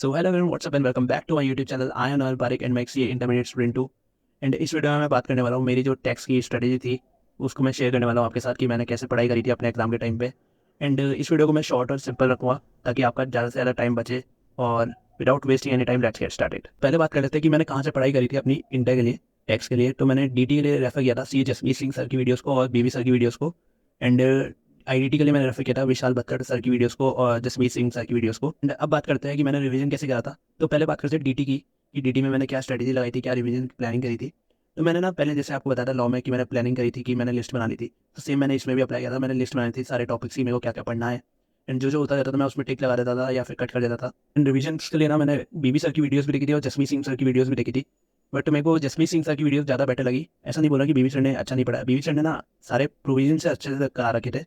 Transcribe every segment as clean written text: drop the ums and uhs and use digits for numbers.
So hello everyone, what's up and welcome back to my YouTube channel. I am Anil Pareek and मैं CA intermediate student हूँ। And इस video में मैं बात करने वाला हूँ मेरी जो टैक्स की स्ट्रेटेजी थी, उसको मैं शेयर करने वाला हूँ आपके साथ कि मैंने कैसे पढ़ाई करी थी अपने एग्जाम के टाइम पे। एंड इस वीडियो को मैं शॉर्ट और सिंपल रखूँगा ताकि आपका ज़्यादा से ज़्यादा टाइम बचे। और without wasting any time let's get started. पहले बात कर लेते हैं कि मैंने कहाँ से पढ़ाई करी थी अपनी इंटर के लिए, टैक्स के लिए। तो मैंने डीटी के लिए रेफर किया था सी जसमीत सिंह सर की वीडियोज़ को और बीबी सर की वीडियोज़ को। एंड आईडीटी के लिए मैंने रेफर किया था विशाल भत्तर सर की वीडियोस को और जसमीत सिंह सर की वीडियोस को। एंड अब बात करते हैं कि मैंने रिवीजन कैसे करा था। तो पहले बात करते हैं डीटी की, कि डीटी में मैंने क्या स्ट्रेटजी लगाई थी, क्या रिवीजन की प्लानिंग करी थी। तो मैंने ना पहले जैसे आपको बताया था लॉ में कि मैंने प्लानिंग करी थी कि मैंने लिस्ट बनानी थी, तो सेम मैंने इसमें भी अप्लाई किया था। मैंने लिस्ट बनाई थी सारे टॉपिक्स की, मेरे को क्या क्या पढ़ना है। एंड जो होता जाता था मैं उसमें टिक लगा देता था या फिर कट कर देता था। एंड रिवीजन के लिए ना मैंने बीबी सर की वीडियोस भी देखी थी और जसमीत सिंह सर की वीडियोस भी देखी थी। बट मेरे को जसमीत सिंह सर की वीडियोस ज़्यादा बेटर लगी। ऐसा नहीं बोला कि बीबी सर ने अच्छा नहीं पढ़ा, बीबी सर ने ना सारे प्रोविजन से अच्छे से करा रखे थे।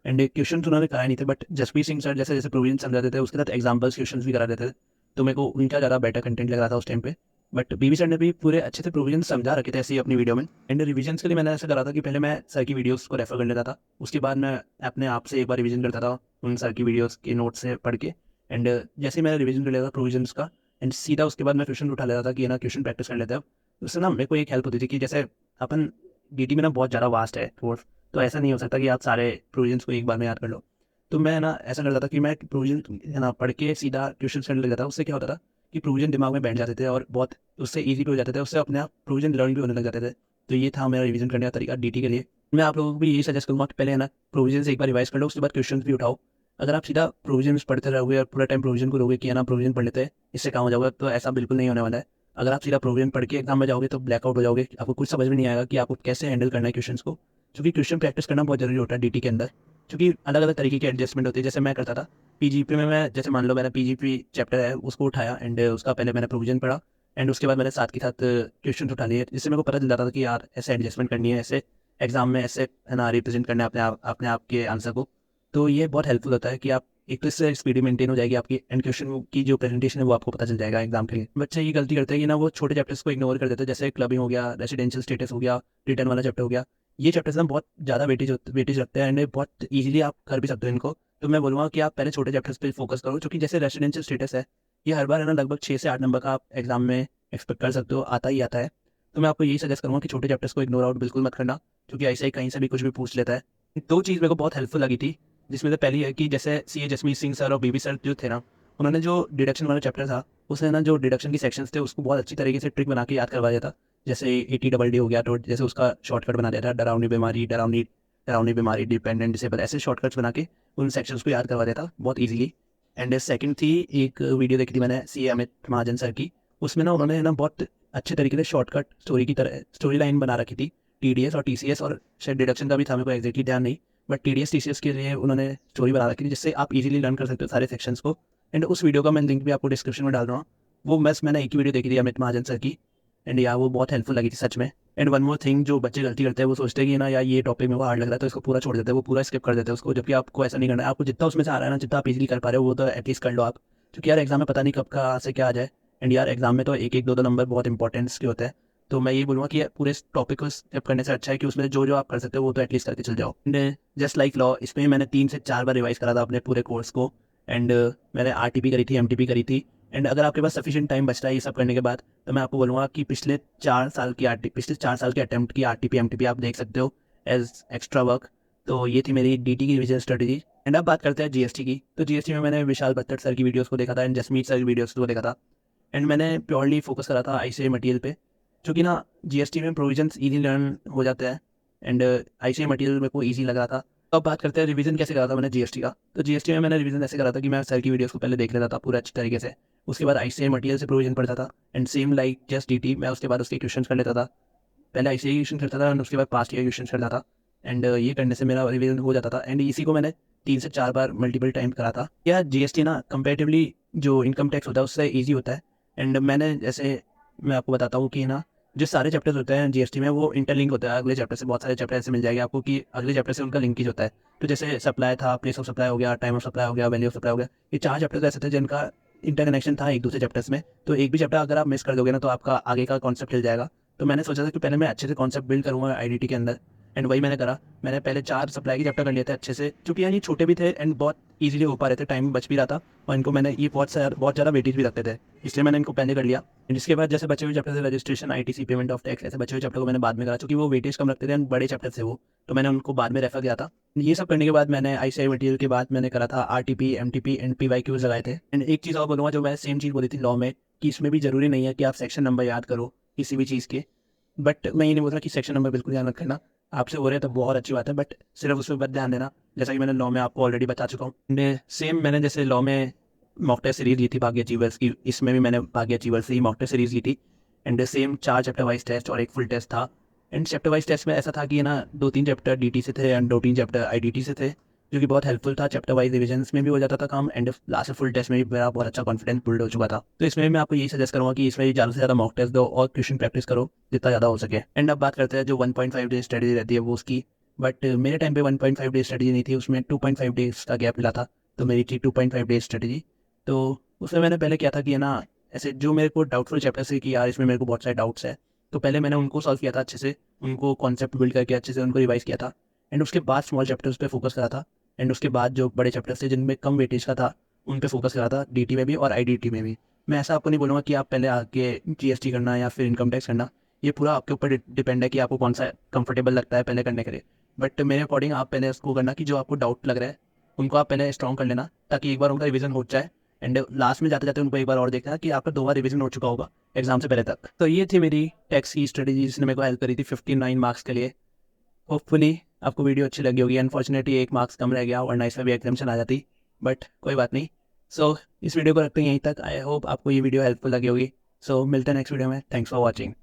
एंड क्वेश्चन उन्होंने कराए नहीं थे, बट जसप्रीत सिंह सर जैसे जैसे प्रोविजन समझाते थे उसके साथ एग्जाम्पल्स क्वेश्चन भी करा देते थे। तो मेरे को उनका ज़्यादा बेटर कंटेंट लग रहा था उस टाइम पे। बट बीबी सर ने भी पूरे अच्छे से प्रोविजन समझा रखे थे ऐसे ही अपनी वीडियो में। एंड रिवीजन के लिए मैंने ऐसा करा था कि पहले मैं सर की वीडियोस को रेफर कर लेता था, उसके बाद मैं अपने आप से एक बार रिवीजन करता था उन सर की वीडियोस के नोट से पढ़ के। एंड जैसे ही मैंने रिवीजन कर लिया था प्रोविजन्स का, एंड सीधा उसके बाद मैं क्वेश्चन उठा लेता था कि ना क्वेश्चन प्रैक्टिस कर लेते हैं। उससे ना मेरे को एक हेल्प होती थी कि जैसे अपन डीटी में ना बहुत ज़्यादा वास्ट है कोर्स, तो ऐसा नहीं हो सकता कि आप सारे प्रोविजन्स को एक बार में याद कर लो। तो मैं ना ऐसा करता था कि मैं प्रोविजन है ना पढ़ के सीधा क्वेश्चन करने लग जाता। उससे क्या होता था कि प्रोविजन दिमाग में बैठ जाते थे और बहुत उससे ईजी भी हो जाते थे, उससे अपने आप प्रोविजन लर्न भी होने लग जाते थे। तो ये था मेरा रिवीजन करने का तरीका डीटी के लिए। मैं आप लोगों को भी यही सजेस्ट करूँगा कि पहले है ना प्रोविजन से एक बार रिवाइज कर लो, उसके बाद क्वेश्चन भी उठाओ। अगर आप सीधा प्रोविजन पढ़ते रहोगे और पूरा टाइम प्रोविजन को लोगे कि है ना प्रोविजन पढ़ लेते हैं इससे काम हो जाएगा, तो ऐसा बिल्कुल नहीं होने वाला है। अगर आप सीधा प्रोविजन पढ़ के एग्जाम में जाओगे तो ब्लैकआउट हो जाओगे, आपको कुछ समझ में नहीं आएगा कि आपको कैसे हैंडल करना है क्वेश्चन को। क्योंकि क्वेश्चन प्रैक्टिस करना बहुत जरूरी होता है डीटी के अंदर, क्योंकि अलग अलग तरीके की एडजस्टमेंट होती है। जैसे मैं करता था पीजीपी में, मैं जैसे मान लो मैंने पीजीपी चैप्टर है उसको उठाया एंड उसका पहले मैंने प्रोविजन पढ़ा। एंड उसके बाद मैंने साथ के साथ क्वेश्चन उठा लिए, जिससे मेरे को पता चल जाता था कि यार ऐसे एडजस्टमेंट करनी है, ऐसे एग्जाम में ऐसे है ना रिप्रेजेंट करना है अपने आप के आंसर को। तो ये बहुत हेल्पफुल होता है कि आप एक तो इससे स्पीड मेंटेन हो जाएगी आपकी, एंड क्वेश्चन की जो प्रेजेंटेशन है वो आपको पता चल जाएगा एग्जाम के लिए। बच्चे ये गलती करते हैं कि ना वो छोटे चैप्टर्स को इग्नोर कर देते हैं, जैसे क्लबिंग हो गया, रेसिडेंशियल स्टेटस हो गया, रिटर्न वाला चैप्टर हो गया। ये चैप्टर्स ना बहुत ज़्यादा वेटेज रखते हैं एंड बहुत ईजिली आप कर भी सकते हो इनको। तो मैं बोलूँगा कि आप पहले छोटे चैप्टर्स पे फोकस करो, क्योंकि जैसे रेसिडेंशियल स्टेटस है ये हर बार है ना लगभग 6 से 8 नंबर का आप एग्जाम में एक्सपेक्ट कर सकते हो, आता ही आता है। तो मैं आपको यही सजेस्ट करूँगा कि छोटे चैप्टर्स को इग्नोर आउट बिल्कुल मत करना, क्योंकि ऐसे ही कहीं से भी कुछ भी पूछ लेता है। दो चीज़ मेरे को बहुत हेल्पफुल लगी थी, जिसमें से पहली है कि जैसे सी ए जसमीत सिंह सर और बीबी सर जो थे ना, उन्होंने जो डिडक्शन वाला चैप्टर था उसमें ना जो डिडक्शन की सेक्शंस थे उसको बहुत अच्छी तरीके से ट्रिक बना के याद करवा दिया था। जैसे ATDD हो गया, तो जैसे उसका शॉर्टकट बना दिया था, डरावनी बीमारी, डरावनी डरावनी बीमारी, डिपेंडेंट डिसेबल, ऐसे शॉर्टकट्स बना के उन सेक्शंस को याद करवा दिया था बहुत ईजिली। एंड सेकंड थी, एक वीडियो देखी थी मैंने सी अमित महाजन सर की। उसमें ना उन्होंने ना बहुत अच्छे तरीके से शॉर्टकट स्टोरी की तरह स्टोरी लाइन बना रखी थी, TDS और TCS, और शायद डिडक्शन का भी था, मेरे को एग्जैक्टली ध्यान नहीं। बट TDS TCS के लिए उन्होंने स्टोरी बना रखी थी, जिससे आप इजीली लर्न कर सकते हो सारे सेक्शंस को। एंड उस वीडियो का मैं लिंक भी आपको डिस्क्रिप्शन में डाल रहा हूँ। वो बस मैंने एक ही वीडियो देखी थी अमित महाजन सर की। एंड यार वो बहुत हेल्पफुल लगी थी सच में। एंड वन मोर थिंग, जो बच्चे गलती करते हैं वो सोचते हैं कि ना यार ये टॉपिक में वो हार्ड लग रहा है तो इसको पूरा छोड़ देते हैं, वो पूरा स्किप कर देते हैं उसको, जबकि आपको ऐसा नहीं करना है। आपको जितना उसमें से आ रहा है ना, जितना आप इजीली कर पा रहे हो वो तो एटलीस्ट कर लो आप, क्योंकि यार एग्जाम में पता नहीं कब कहाँ से क्या आ जाए। एंड यार एग्जाम में तो एक एक दो दो नंबर बहुत इंपॉर्टेंस के होते हैं। तो मैं ये बोलूँगा कि पूरे टॉपिक को स्किप करने से अच्छा है कि उसमें जो जो आप कर सकते हो वो तो एटलीस्ट करके चल जाओ। एंड जस्ट लाइक लॉ, इसमें मैंने 3 से 4 बार रिवाइज करा था अपने पूरे कोर्स को। एंड मैंने RTP करी थी, MTP करी थी। एंड अगर आपके पास सफिशिएंट टाइम बचता है ये सब करने के बाद, तो मैं आपको बोलूँगा कि पिछले 4 साल के अटेम्प्ट की RTP MTP आप देख सकते हो एज एक्स्ट्रा वर्क। तो ये थी मेरी DT की रिविजन स्ट्रेटजी। एंड अब बात करते हैं GST की। तो GST में मैंने विशाल भट्टर सर की वीडियोस को देखा था एंड जसमीत सर की वीडियोस को देखा था। एंड मैंने प्योरली फोकस करा था ICAI मटेरियल पे, क्योंकि ना GST में प्रोविजंस ईजी लर्न हो जाते हैं। एंड ICAI मटेरियल मेरे को ईजी लग रहा था। तो अब बात करते हैं रिवीजन कैसे करा था मैंने GST का। तो GST में मैंने रिवीजन ऐसे करा था कि मैं सर की वीडियोस को पहले देख लेता था पूरा अच्छी तरीके से, उसके बाद ICAI मटेरियल से प्रोविजन पढ़ता था। And same like just DT, मैं उसके बाद उसके क्वेश्चन कर लेता था। पहले ICAI क्वेश्चन करता था एंड उसके बाद पास्ट ईयर क्वेश्चन करता था। एंड ये करने से मेरा रिवीजन हो जाता था। एंड इसी को मैंने 3 से 4 बार मल्टीपल टाइम करा था। या GST ना कंपेरेटिवली जो इनकम टैक्स होता है उससे ईजी होता है। एंड मैंने जैसे मैं आपको बताता हूँ कि ना जो सारे चैप्टर्स होते हैं GST में वो इंटरलिंक होता है अगले चैप्टर से। बहुत सारे चैप्टर ऐसे मिल जाएंगे आपको कि अगले चैप्टर से उनका लिंकेज होता है। तो जैसे सप्लाई था, प्लेस ऑफ सप्लाई हो गया, टाइम ऑफ सप्लाई हो गया, वैल्यू ऑफ सप्लाई हो गया, ये 4 चैप्टर्स ऐसे थे जिनका इंटरकनेक्शन था एक दूसरे चैप्टर्स में। तो एक भी चैप्टर अगर आप मिस कर दोगे ना तो आपका आगे का कॉन्सेप्ट हिल जाएगा। तो मैंने सोचा था कि पहले मैं अच्छे से कॉन्सेप्ट बिल्ड करूँगा IDT के अंदर। एंड वही मैंने करा। मैंने पहले 4 सप्लाई के चैप्टर कर लिए थे अच्छे से, क्योंकि यार ये छोटे भी थे एंड बहुत ईजिली हो पा रहे थे, टाइम बच भी रहा था और इनको मैंने ये बहुत ज़्यादा वेटेज भी रखते थे, इसलिए मैंने इनको पहले कर लिया। एंड इसके बाद जैसे बचे हुए चैप्टर थे registration, ITC, payment of tax, ऐसे बचे हुए चैप्टर को मैंने बाद में करा, क्योंकि वो वेटेज कम रखते थे एंड बड़े चैप्टर थे वो, तो मैंने उनको बाद में रेफर किया था। ये सब करने के बाद मैंने आईसीआई मटेरियल के बाद मैंने करा था आरटीपी, एमटीपी एंड पीवाईक्यूज लगाए थे। एंड एक चीज़ और बोलूँगा, जो मैं सेम चीज़ बोली थी लॉ में, कि इसमें भी ज़रूरी नहीं है कि आप सेक्शन नंबर याद करो किसी भी चीज़ के, बट मैं ये नहीं बोल रहा कि सेक्शन नंबर बिल्कुल ध्यान रखना, आपसे हो रहे हैं तो बहुत अच्छी बात है, बट सिर्फ उसमें बस ध्यान देना, जैसा कि मैंने लॉ में आपको ऑलरेडी बता चुका हूँ। सेम मैंने जैसे लॉ में मॉक टेस्ट सीरीज ली थी भाग्य अचीवर्स की, इसमें भी मैंने भाग्य अचीवर्स से ही मॉक टेस्ट सीरीज ली थी। And same 4 chapter wise test और एक फुल टेस्ट था। एंड चैप्टर वाइज टेस्ट में ऐसा था कि ना 2-3 चैप्टर डीटी से थे एंड 2-3 चैप्टर आईडीटी से थे, जो कि बहुत हेल्पफुल था। चैप्टर वाइज रिविजन्स में भी हो जाता था काम, एंड लास्ट फुल टेस्ट में भी मेरा बहुत अच्छा कॉन्फिडेंस बिल्ड हो चुका था। तो इसमें मैं आपको यही सजेस्ट करूँगा कि इसमें ज़्यादा से ज़्यादा मॉक टेस्ट दो और क्वेश्चन प्रैक्टिस करो जितना ज़्यादा हो सके। एंड अब बात करते हैं जो 1.5 डे स्टडी रहती है वो उसकी, बट मेरे टाइम पे 1.5 डे स्टडी नहीं थी, उसमें 2.5 डेज का गैप मिला था, तो मेरी थी 2.5 डे स्टडी। तो उसमें मैंने पहले क्या था कि ना, ऐसे जो मेरे को डाउटफुल चैप्टर से कि यार इसमें मेरे को बहुत सारे डाउट्स है, तो पहले मैंने उनको सॉल्व किया था अच्छे से, उनको कॉन्सेप्ट बिल्ड करके अच्छे से उनको रिवाइज किया था। एंड उसके बाद स्मॉल चैप्टर्स पे फोकस करा था। एंड उसके बाद जो बड़े चैप्टर्स थे जिनमें कम वेटेज का था, उन पे फोकस करा था, डीटी में भी और आईडीटी में भी। मैं ऐसा आपको नहीं बोलूँगा कि आप पहले आके जीएसटी करना या फिर इनकम टैक्स करना, ये पूरा आपके ऊपर डिपेंड है कि आपको कौन सा कंफर्टेबल लगता है पहले करने के लिए। बट मेरे अकॉर्डिंग आप पहले उसको करना कि जो आपको डाउट लग रहा है उनको आप पहले स्ट्रॉन्ग कर लेना, ताकि एक बार उनका रिवीजन हो जाए, एंड लास्ट में जाते जाते उनको एक बार और देखना कि आपका 2 बार रिवीजन हो चुका होगा एग्जाम से पहले तक। तो ये थी मेरी टैक्स की स्ट्रेटेजी जिसने मेरे को हेल्प करी थी 59 मार्क्स के लिए। होपफुली आपको वीडियो अच्छी लगी होगी। अनफॉर्चुनेटली 1 मार्क्स कम रह गया वरना इसमें भी एग्जामेशन आ जाती, बट कोई बात नहीं। सो इस वीडियो को रखते हैं यहीं तक। आई होप आपको ये वीडियो हेल्पफुल लगी होगी। सो मिलते हैं नेक्स्ट वीडियो में। Thanks for watching.